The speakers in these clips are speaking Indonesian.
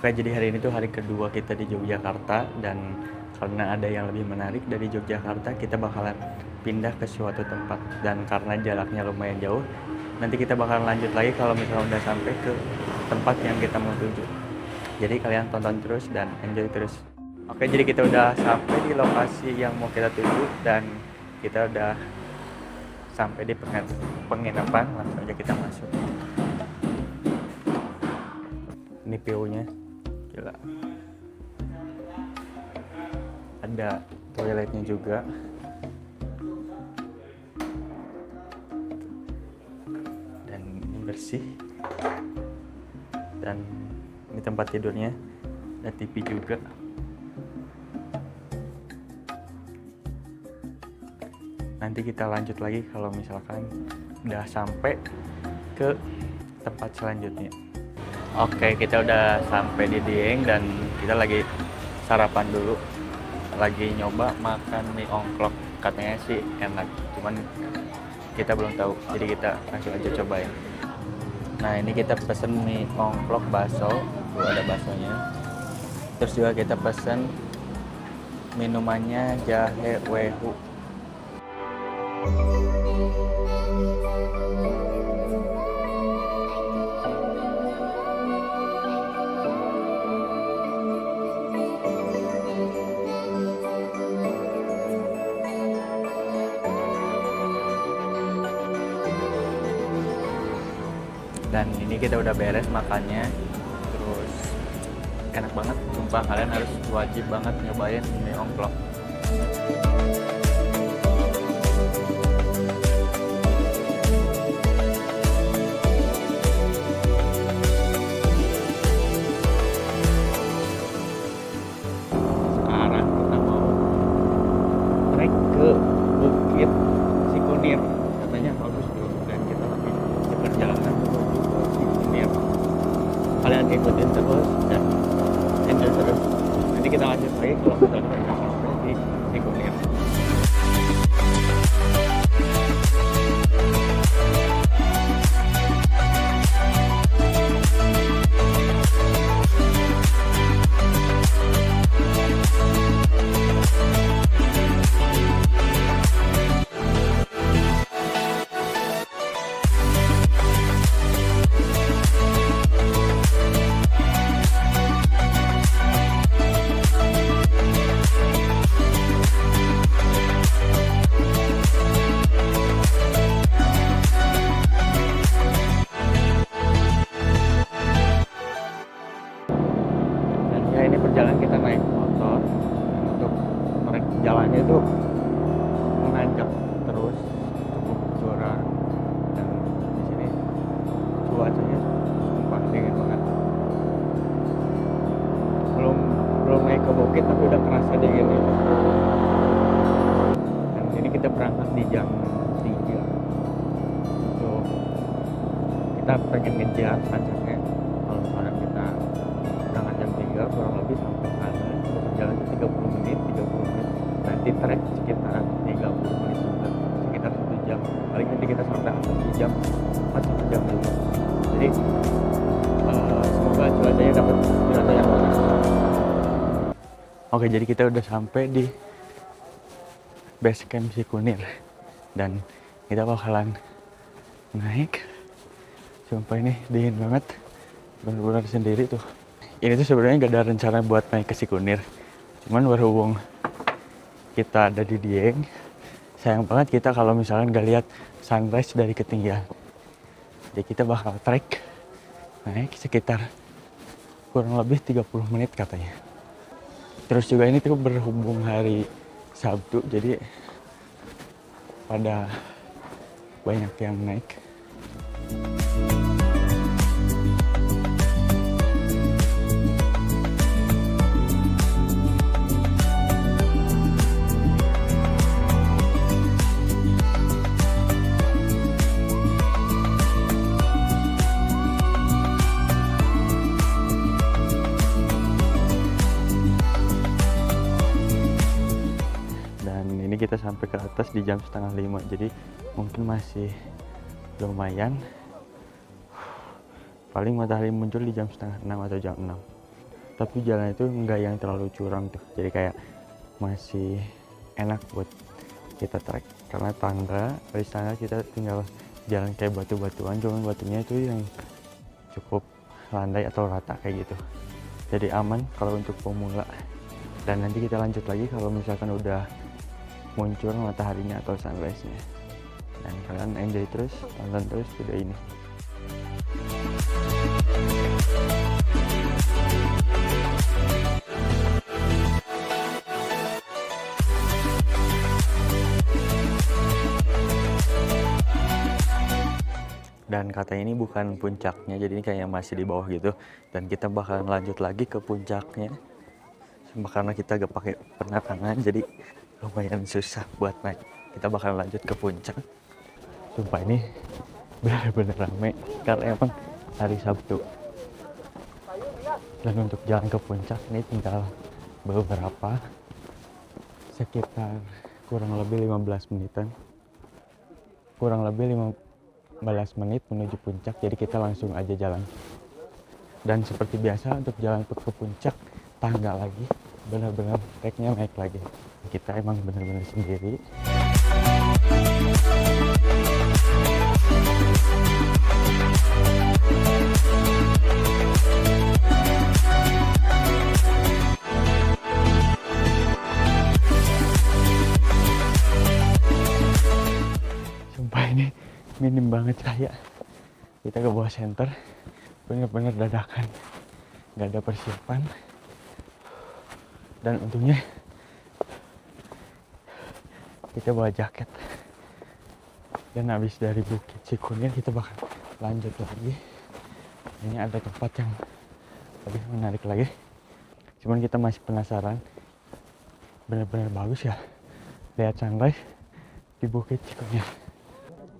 Oke, jadi hari ini tuh hari kedua kita di Yogyakarta, dan karena ada yang lebih menarik dari Yogyakarta, kita bakalan pindah ke suatu tempat, dan karena jaraknya lumayan jauh, nanti kita bakalan lanjut lagi kalau misalnya udah sampai ke tempat yang kita mau tuju. Jadi kalian tonton terus dan enjoy terus. Oke, jadi kita udah sampai di lokasi yang mau kita tuju, dan kita udah sampai di penginapan. Langsung aja kita masuk. Ini view-nya gila, ada toiletnya juga, dan ini bersih, dan ini tempat tidurnya, ada TV juga. Nanti kita lanjut lagi kalau misalkan udah sampai ke tempat selanjutnya. Oke, kita udah sampai di Dieng, dan kita lagi sarapan dulu. Lagi nyoba makan mie ongklok, katanya sih enak, cuman kita belum tahu, jadi kita langsung aja cobain. Nah, ini kita pesen mie ongklok bakso, tuh ada baksonya. Terus juga kita pesen minumannya jahe wehu. Dan ini kita udah beres makannya, terus enak banget, sumpah kalian harus wajib banget nyobain mie ongklok. Sekarang kita mau trek ke Bukit Sikunir, katanya bagus tuh, dan kita lagi di perjalanan menuju ke Sikunir. Kalian ikutin terus dan enjoy terus. Nanti kita lanjut lagi kalau misalnya udah sampai di Sikunir. Dan ya, ini perjalanan kita naik motor, dan untuk naik jalannya itu menanjak terus, cukup curam, dan di sini cuacanya sumpah dingin banget. Belum naik ke bukit tapi udah kerasa dingin gitu. Dan ini kita berangkat di jam 3. So, kita pengen ngejar puncaknya. Kalau misalnya kita berangkat jam 3, kurang lebih sampai sana kita berjalan 30 menit. Nanti trek sekitar 30 menit juga, sekitar 1 jam. Paling nanti kita sampai atas di jam 4 sampai jam 5. Jadi semoga cuacanya dapat cuaca yang bagus. Oke, jadi kita udah sampai di base camp Sikunir, dan kita bakalan naik. Sumpah ini dingin banget, benar-benar sendiri tuh. Ini tuh sebenarnya gak ada rencana buat naik ke Sikunir, cuman berhubung kita ada di Dieng, sayang banget kita kalau misalkan gak lihat sunrise dari ketinggian. Jadi kita bakal trek naik sekitar kurang lebih 30 menit katanya. Terus juga ini tuh berhubung hari Sabtu, jadi pada banyak yang naik. Kita sampai ke atas di jam 4:30, jadi mungkin masih lumayan. Paling matahari muncul di jam 5:30 atau jam 6. tapi jalan itu nggak yang terlalu curam tuh, jadi kayak masih enak buat kita trek. Karena tangga, dari tangga kita tinggal jalan kayak batu-batuan, cuman batunya itu yang cukup landai atau rata kayak gitu, jadi aman kalau untuk pemula. Dan nanti kita lanjut lagi kalau misalkan udah muncul mataharinya atau sunrise-nya. Dan kalian enjoy terus, tonton terus video ini. Dan katanya ini bukan puncaknya, jadi ini kayak masih di bawah gitu. Dan kita bakalan lanjut lagi ke puncaknya. Karena kita gak pakai penerangan, jadi lumayan susah buat naik. Kita bakalan lanjut ke puncak. Sumpah ini bener-bener rame karena emang hari Sabtu. Dan untuk jalan ke puncak ini tinggal beberapa, sekitar kurang lebih 15 menitan. Kurang lebih 15 menit menuju puncak, jadi kita langsung aja jalan. Dan seperti biasa untuk jalan ke puncak, tangga lagi, benar-benar treknya naik lagi. Kita emang benar-benar sendiri. Sumpah ini minim banget cahaya. Kita ke bawah center, bener-bener dadakan, nggak ada persiapan. Dan untungnya kita bawa jaket. Dan habis dari Bukit Cikunir kita bakal lanjut lagi. Ini ada tempat yang lebih menarik lagi, cuman kita masih penasaran. Bener-bener bagus ya lihat sunrise di Bukit Cikunir.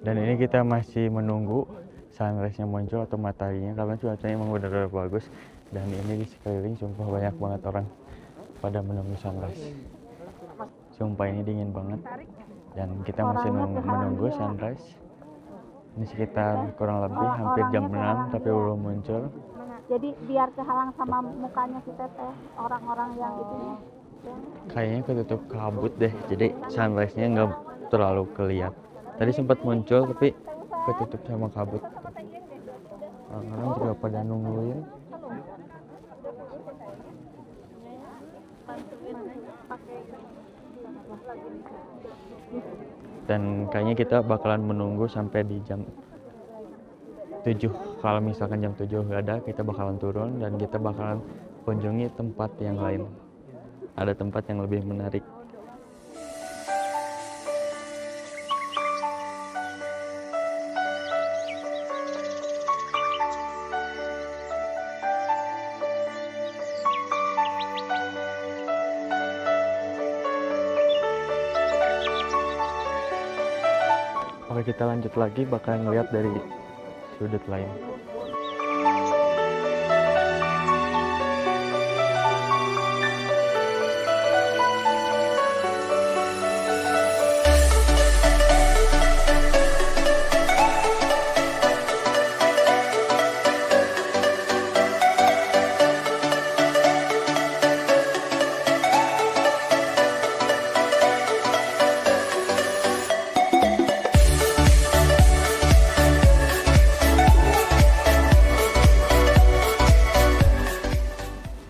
Dan ini kita masih menunggu sunrise-nya muncul atau mataharinya, karena cuacanya emang benar-benar bagus. Dan ini di sekeliling sumpah banyak banget orang pada menunggu sunrise. Sumpah ini dingin banget. Dan kita masih menunggu sunrise. Ini sekitar kurang lebih hampir jam 6 tapi belum muncul. Jadi biar kehalang sama mukanya si Teteh, orang-orang yang itu. Kayaknya ketutup kabut deh, jadi sunrise-nya nggak terlalu kelihatan. Tadi sempat muncul tapi ketutup sama kabut. Orang-orang juga pada nungguin. Dan kayaknya kita bakalan menunggu sampai di jam 7. Kalau misalkan jam 7 nggak ada, kita bakalan turun dan kita bakalan kunjungi tempat yang lain. Ada tempat yang lebih menarik. Oke, kita lanjut lagi, bakal ngeliat dari sudut lain.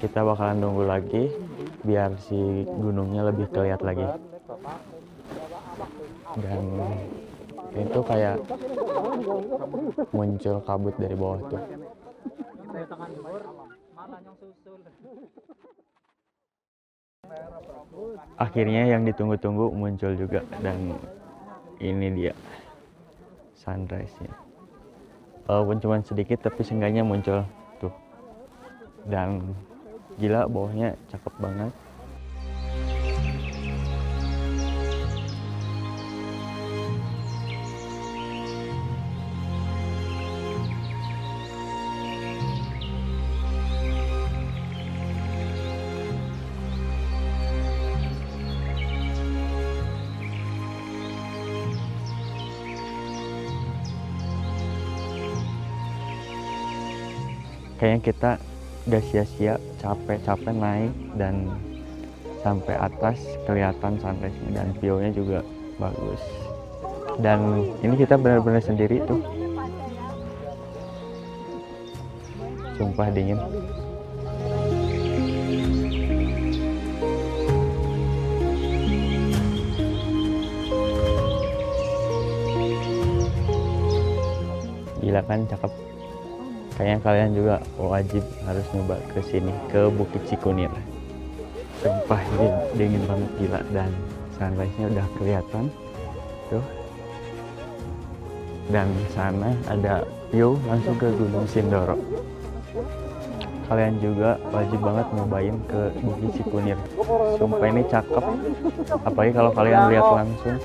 Kita bakalan nunggu lagi biar si gunungnya lebih kelihatan lagi. Dan itu kayak muncul kabut dari bawah tuh. Akhirnya yang ditunggu-tunggu muncul juga, dan ini dia sunrise-nya. Walaupun cuma sedikit tapi seenggaknya muncul tuh. Dan gila, bawahnya cakep banget. Kayaknya kita gak sia-sia capek-capek naik dan sampai atas kelihatan sunrise-nya dan view-nya juga bagus. Dan ini kita benar-benar sendiri tuh, sumpah dingin. Gila kan, cakep. Kayaknya kalian juga wajib harus nyoba ke sini, ke Bukit Cikunir. Sumpah ini dingin banget, gila, dan sunrise-nya udah kelihatan tuh. Dan sana ada view langsung ke Gunung Sindoro. Kalian juga wajib banget nyobain ke Bukit Cikunir. Sumpah ini cakep, apalagi kalau kalian lihat langsung.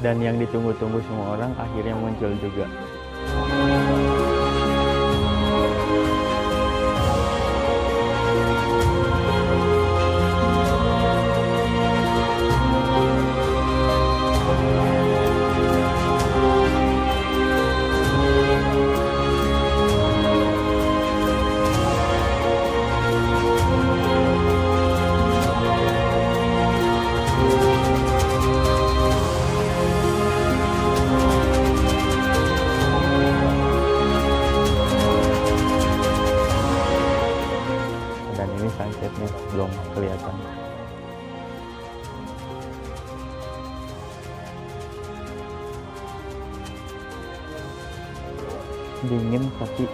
Dan yang ditunggu-tunggu semua orang akhirnya muncul juga. Dan ini sunsetnya belum kelihatan. Dingin tapi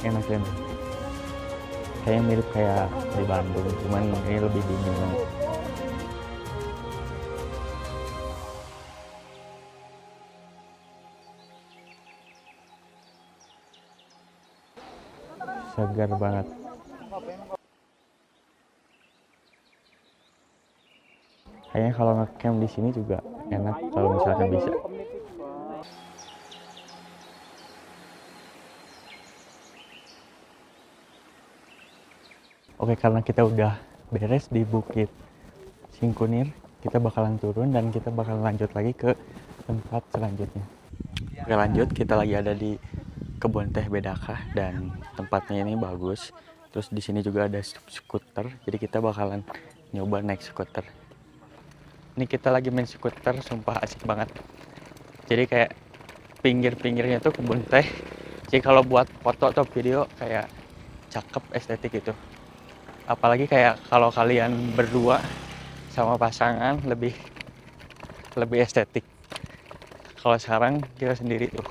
enak banget. Kayaknya mirip kayak di Bandung, cuman ini lebih dingin banget. Segar banget. Kayaknya kalau ngecamp di sini juga enak kalau misalkan bisa. Oke, karena kita udah beres di Bukit Cikunir, kita bakalan turun dan kita bakalan lanjut lagi ke tempat selanjutnya. Oke, lanjut, kita lagi ada di kebun teh Bedakah dan tempatnya ini bagus. Terus di sini juga ada skuter, jadi kita bakalan nyoba naik skuter. Ini kita lagi main skuter, sumpah asik banget. Jadi kayak pinggir-pinggirnya tuh kebun teh. Jadi kalau buat foto atau video kayak cakep, estetik gitu. Apalagi kayak kalau kalian berdua sama pasangan lebih estetik. Kalau sekarang kita sendiri tuh